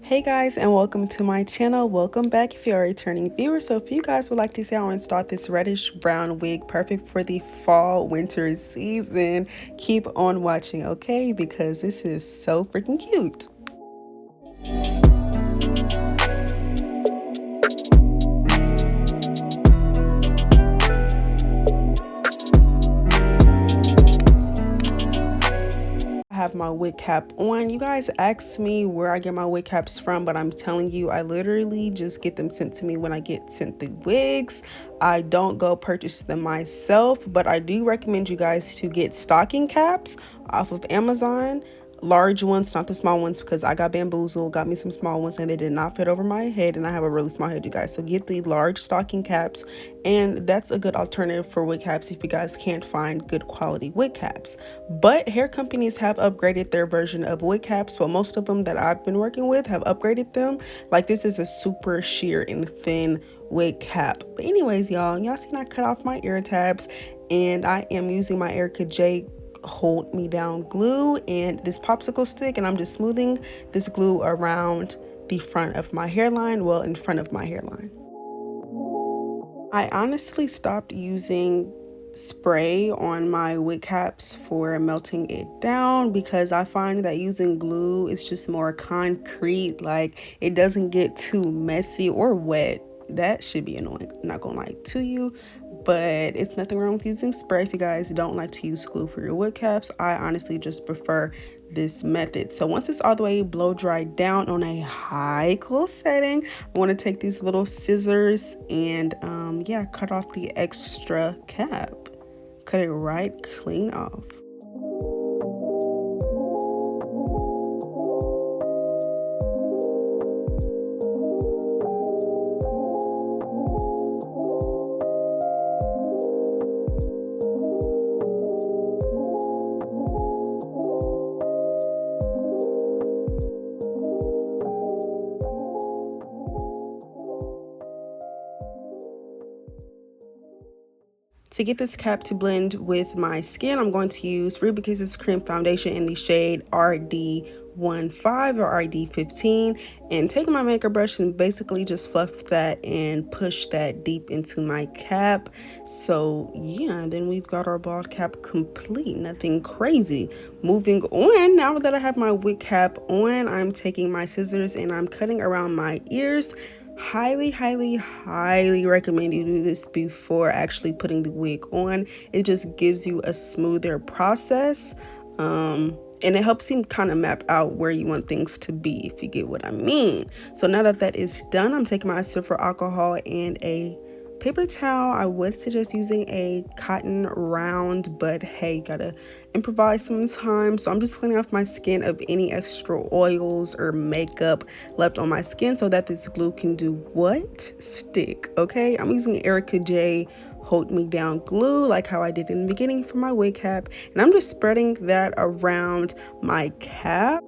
Hey guys, and welcome to my channel. Welcome back if you're a returning viewer. So if you guys would like to see how I installed this reddish brown wig perfect for the fall winter season, keep on watching, okay? Because this is so freaking cute. Have my wig cap on. You guys ask me where I get my wig caps from, but I'm telling you, I literally just get them sent to me when I get sent the wigs. I don't go purchase them myself, but I do recommend you guys to get stocking caps off of Amazon. Large ones, not the small ones, because I got bamboozled, got me some small ones and they did not fit over my head, and I have a really small head, you guys. So get the large stocking caps, and that's a good alternative for wig caps if you guys can't find good quality wig caps. But hair companies have upgraded their version of wig caps, but most of them that I've been working with have upgraded them. Like this is a super sheer and thin wig cap. But anyways, y'all seen I cut off my ear tabs, and I am using my Erica J hold me down glue and this popsicle stick, and I'm just smoothing this glue around the front of my hairline, well, in front of my hairline. I honestly stopped using spray on my wig caps for melting it down because I find that using glue is just more concrete, like it doesn't get too messy or wet. That should be annoying, not gonna lie to you, but it's nothing wrong with using spray. If you guys don't like to use glue for your wig caps, I honestly just prefer this method. So once it's all the way blow dried down on a high cool setting, I want to take these little scissors and yeah, cut off the extra cap, cut it right clean off. To get this cap to blend with my skin, I'm going to use Ruby Kisses Cream Foundation in the shade RD15 or RD15, and take my makeup brush and basically just fluff that and push that deep into my cap. So yeah, then we've got our bald cap complete, nothing crazy. Moving on, now that I have my wig cap on, I'm taking my scissors and I'm cutting around my ears. Highly recommend you do this before actually putting the wig on. It just gives you a smoother process, and it helps you kind of map out where you want things to be, if you get what I mean. So now that that is done, I'm taking my silver alcohol and a paper towel. I would suggest using a cotton round, but hey, gotta improvise sometimes. So I'm just cleaning off my skin of any extra oils or makeup left on my skin so that this glue can do what? Stick, okay? I'm using Erica J hold me down glue like how I did in the beginning for my wig cap, and I'm just spreading that around my cap.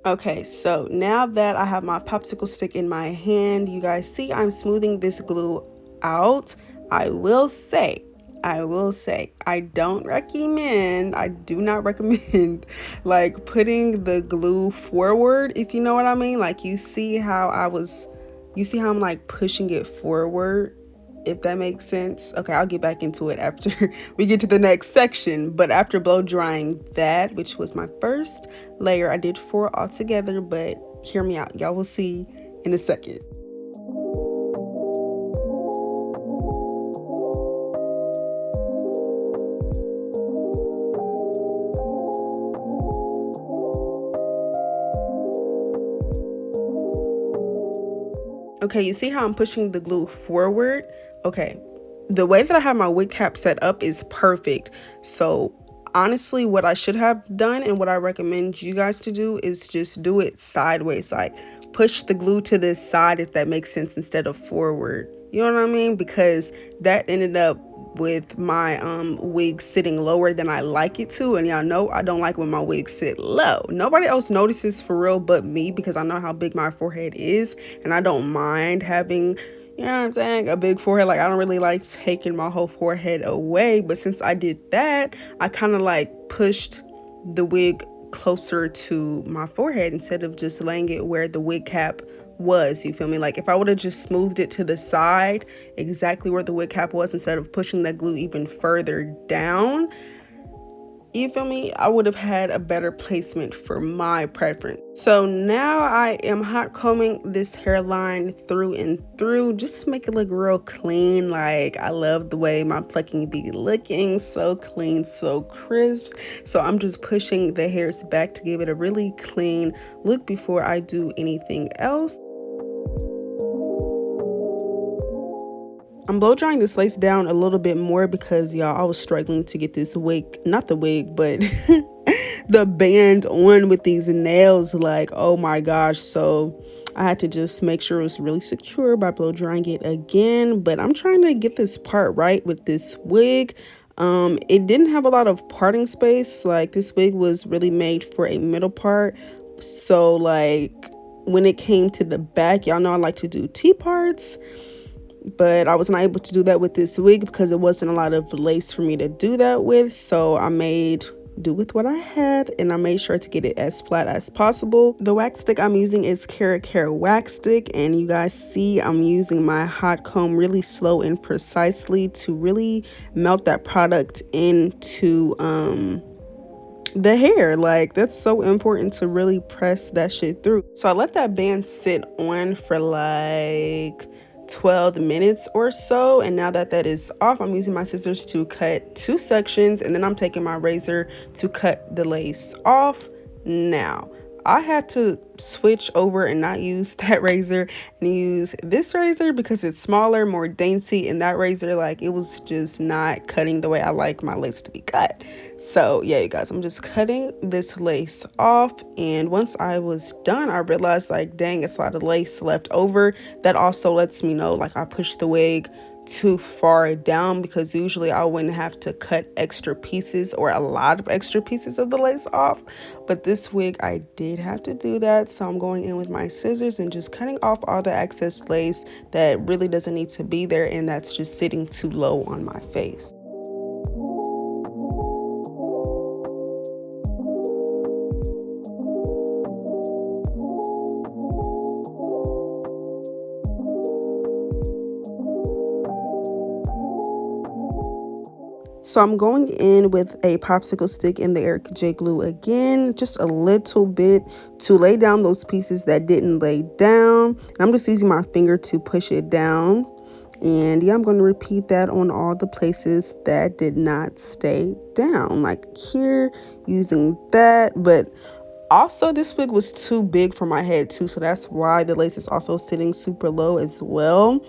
Okay, so now that I have my popsicle stick in my hand, you guys see I'm smoothing this glue out. I will say, I don't recommend, I do not recommend like putting the glue forward, if you know what I mean. Like you see how I'm like pushing it forward, if that makes sense. Okay, I'll get back into it after we get to the next section. But after blow drying that, which was my first layer, I did 4 altogether, but hear me out, y'all will see in a second. Okay, you see how I'm pushing the glue forward? Okay, the way that I have my wig cap set up is perfect. So honestly, what I should have done and what I recommend you guys to do is just do it sideways, like push the glue to this side, if that makes sense, instead of forward. You know what I mean? Because that ended up with my wig sitting lower than I like it to. And y'all know I don't like when my wigs sit low. Nobody else notices for real but me, because I know how big my forehead is, and I don't mind having, you know what I'm saying, a big forehead. Like, I don't really like taking my whole forehead away, but since I did that, I kind of like pushed the wig closer to my forehead instead of just laying it where the wig cap was. You feel me? Like, if I would have just smoothed it to the side exactly where the wig cap was instead of pushing that glue even further down, you feel me, I would have had a better placement for my preference. So now I am hot combing this hairline through and through just to make it look real clean. Like, I love the way my plucking be looking, so clean, so crisp. So I'm just pushing the hairs back to give it a really clean look before I do anything else. I'm blow drying this lace down a little bit more because, y'all, I was struggling to get this wig, not the wig, but the band on with these nails. Like, oh my gosh. So I had to just make sure it was really secure by blow drying it again. But I'm trying to get this part right with this wig. It didn't have a lot of parting space. Like, this wig was really made for a middle part. So like, when it came to the back, y'all know I like to do T parts, but I was not able to do that with this wig because it wasn't a lot of lace for me to do that with. So I made do with what I had, and I made sure to get it as flat as possible. The wax stick I'm using is Cara Care wax stick, and you guys see I'm using my hot comb really slow and precisely to really melt that product into the hair. Like, that's so important to really press that shit through. So I let that band sit on for like 12 minutes or so, and now that that is off, I'm using my scissors to cut 2 sections, and then I'm taking my razor to cut the lace off. Now I had to switch over and not use that razor and use this razor because it's smaller, more dainty, and that razor, like, it was just not cutting the way I like my lace to be cut. So yeah, you guys, I'm just cutting this lace off, and once I was done, I realized, like, dang, it's a lot of lace left over. That also lets me know, like, I pushed the wig too far down, because usually I wouldn't have to cut extra pieces or a lot of extra pieces of the lace off, but this wig I did have to do that. So I'm going in with my scissors and just cutting off all the excess lace that really doesn't need to be there and that's just sitting too low on my face. So I'm going in with a popsicle stick in the Eric J glue again, just a little bit to lay down those pieces that didn't lay down. And I'm just using my finger to push it down. And yeah, I'm going to repeat that on all the places that did not stay down, like here, using that. But also, this wig was too big for my head too, so that's why the lace is also sitting super low as well.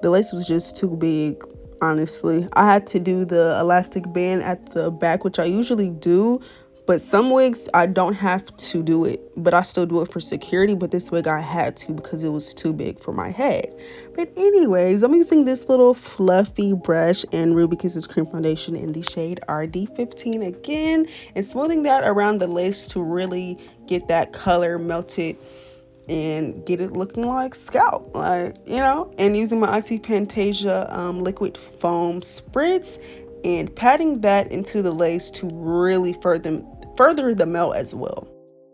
The lace was just too big, honestly. I had to do the elastic band at the back, which I usually do, but some wigs I don't have to do it, but I still do it for security. But this wig I had to because it was too big for my head. But anyways, I'm using this little fluffy brush and Ruby Kisses cream foundation in the shade RD15 again, and smoothing that around the lace to really get that color melted and get it looking like scalp, like, you know. And using my Icy Fantasia liquid foam spritz and patting that into the lace to really further the melt as well.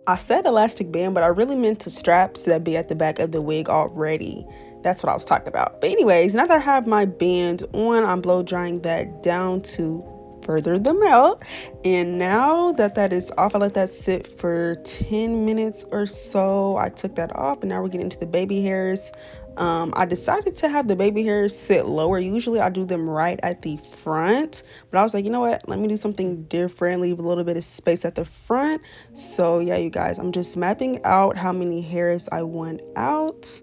I said elastic band, but I really meant the straps that be at the back of the wig already. That's what I was talking about. But anyways, now that I have my band on, I'm blow drying that down to further the melt. And now that that is off, I let that sit for 10 minutes or so. I took that off, and now we're getting into the baby hairs. I decided to have the baby hairs sit lower. Usually I do them right at the front, but I was like, you know what, let me do something different, leave a little bit of space at the front. So yeah, you guys, I'm just mapping out how many hairs I want out.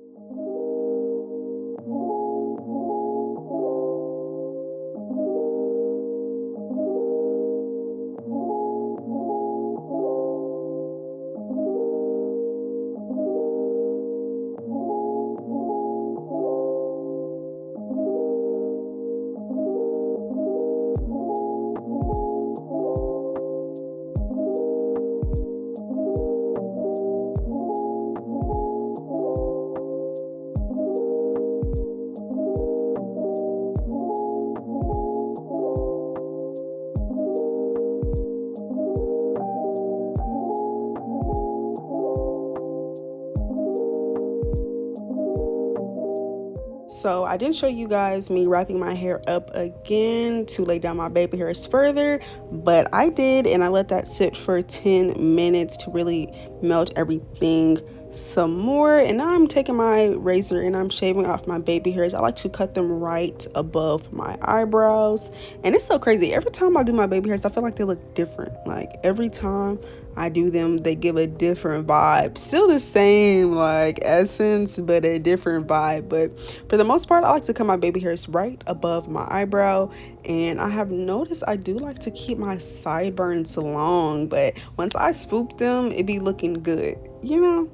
So I didn't show you guys me wrapping my hair up again to lay down my baby hairs further, but I did, and I let that sit for 10 minutes to really melt everything some more. And now I'm taking my razor and I'm shaving off my baby hairs. I like to cut them right above my eyebrows, and it's so crazy. Every time I do my baby hairs, I feel like they look different. Like every time I do them, they give a different vibe. Still the same like essence, but a different vibe. But for the most part, I like to cut my baby hairs right above my eyebrow. And I have noticed I do like to keep my sideburns long, but once I swoop them, it be looking good, you know?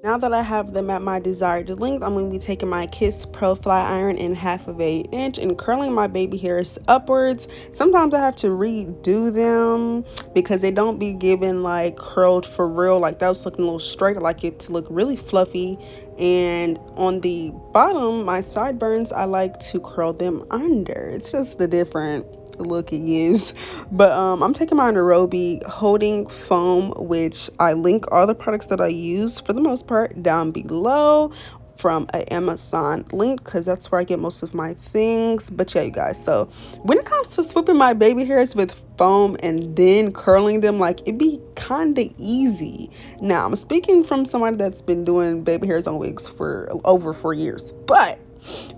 Now that I have them at my desired length, I'm going to be taking my Kiss Pro Flat Iron in 1/2 inch and curling my baby hairs upwards. Sometimes I have to redo them because they don't be given like curled for real. Like that was looking a little straight. I like it to look really fluffy. And on the bottom, my sideburns, I like to curl them under. It's just the different look it gives. But I'm taking my Nairobi holding foam, which I link all the products that I use for the most part down below from an Amazon link, because that's where I get most of my things. But yeah, you guys, so when it comes to swooping my baby hairs with foam and then curling them, like it be kind of easy. Now I'm speaking from somebody that's been doing baby hairs on wigs for over 4 years, but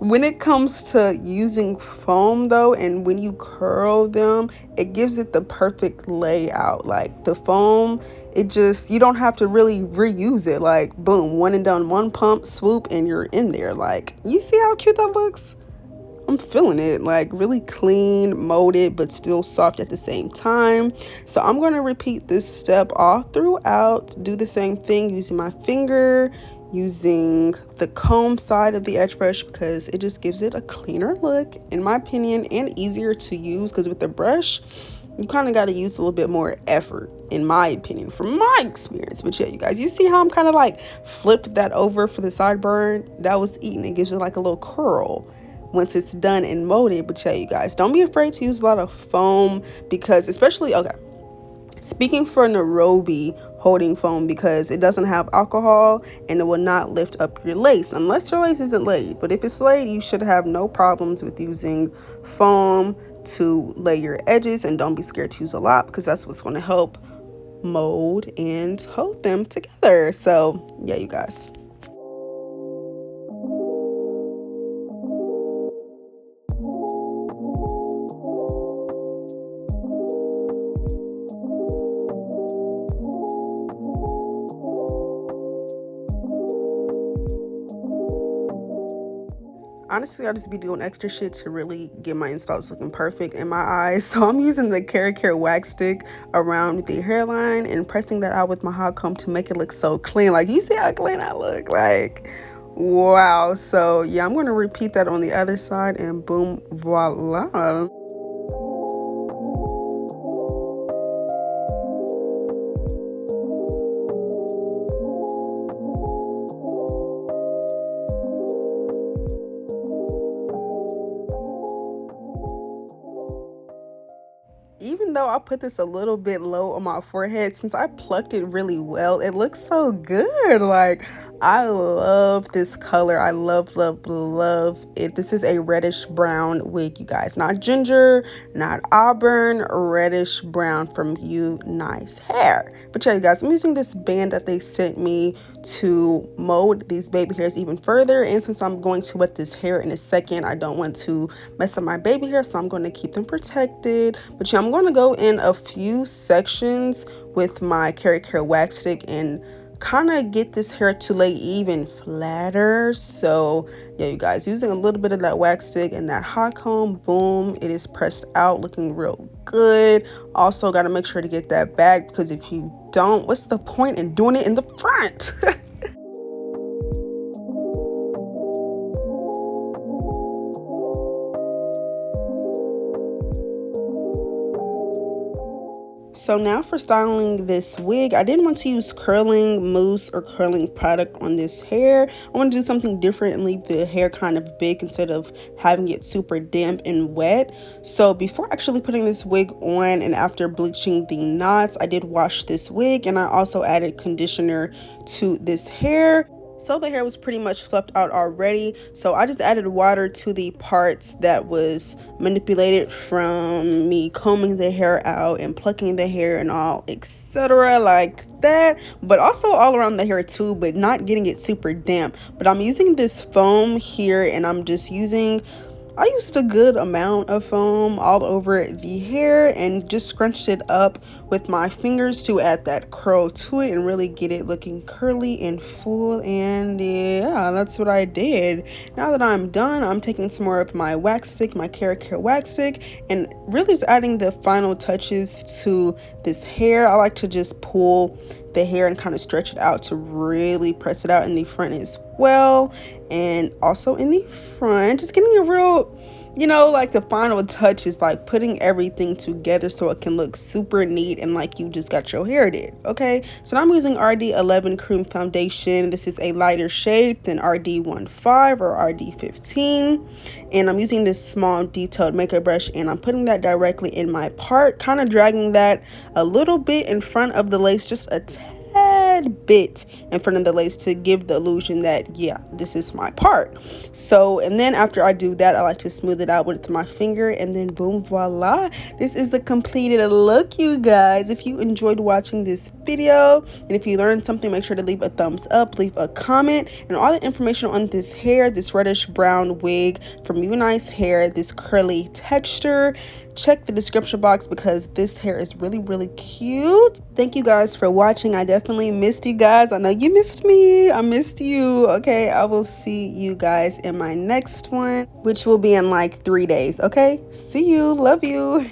when it comes to using foam though, and when you curl them, it gives it the perfect layout. Like the foam, it just, you don't have to really reuse it. Like boom, one and done, one pump, swoop, and you're in there. Like, you see how cute that looks? I'm feeling it. Like really clean, molded, but still soft at the same time. So I'm going to repeat this step all throughout. Do the same thing using my finger, using the comb side of the edge brush, because it just gives it a cleaner look in my opinion, and easier to use, because with the brush you kind of got to use a little bit more effort in my opinion, from my experience. But yeah, you guys, you see how I'm kind of like flipped that over for the sideburn that was eaten. It gives it like a little curl once it's done and molded. But yeah, you guys, don't be afraid to use a lot of foam, because especially, okay, speaking for Nairobi holding foam, because it doesn't have alcohol and it will not lift up your lace unless your lace isn't laid. But if it's laid, you should have no problems with using foam to lay your edges. And don't be scared to use a lot, because that's what's going to help mold and hold them together. So yeah, you guys. Honestly, I just be doing extra shit to really get my installs looking perfect in my eyes. So I'm using the Care wax stick around the hairline and pressing that out with my hot comb to make it look so clean. Like, you see how clean I look? Like, wow. So yeah, I'm going to repeat that on the other side, and boom, voila. Even though I put this a little bit low on my forehead, since I plucked it really well, it looks so good. Like, I love this color. I love it. This is a reddish brown wig, you guys. Not ginger, not auburn, reddish brown from UNice hair. But yeah, you guys, I'm using this band that they sent me to mold these baby hairs even further. And since I'm going to wet this hair in a second, I don't want to mess up my baby hair, so I'm going to keep them protected. But yeah, I'm going to go in a few sections with my Care wax stick and kind of get this hair to lay even flatter. So yeah, you guys, using a little bit of that wax stick and that hot comb, boom, it is pressed out, looking real good. Also got to make sure to get that back, because if you don't, what's the point in doing it in the front? So now for styling this wig, I didn't want to use curling mousse or curling product on this hair. I want to do something different and leave the hair kind of big instead of having it super damp and wet. So before actually putting this wig on and after bleaching the knots, I did wash this wig, and I also added conditioner to this hair. So the hair was pretty much fluffed out already, so I just added water to the parts that was manipulated from me combing the hair out and plucking the hair and all, etc., like that, but also all around the hair too, but not getting it super damp. But I'm using this foam here, and I used a good amount of foam all over the hair and just scrunched it up with my fingers to add that curl to it and really get it looking curly and full. And yeah, that's what I did. Now that I'm done, I'm taking some more of my wax stick, my Care wax stick, and really just adding the final touches to this hair. I like to just pull the hair and kind of stretch it out to really press it out in the front as well, and also in the front, just getting a real, like the final touch is like putting everything together so it can look super neat and like you just got your hair did. Okay, so now I'm using RD11 cream foundation. This is a lighter shade than RD15 or RD15, and I'm using this small detailed makeup brush, and I'm putting that directly in my part, kind of dragging that a little bit in front of the lace, just a tad bit in front of the lace to give the illusion that, yeah, this is my part. So, and then after I do that, I like to smooth it out with my finger, and then boom, voila, this is the completed look, you guys. If you enjoyed watching this video and if you learned something, make sure to leave a thumbs up, leave a comment, and all the information on this hair, this reddish brown wig from UNice hair, this curly texture, check the description box because this hair is really cute. Thank you guys for watching. I definitely missed you guys. I know you missed me. I missed you. Okay, I will see you guys in my next one, which will be in like 3 days. Okay, see you. Love you.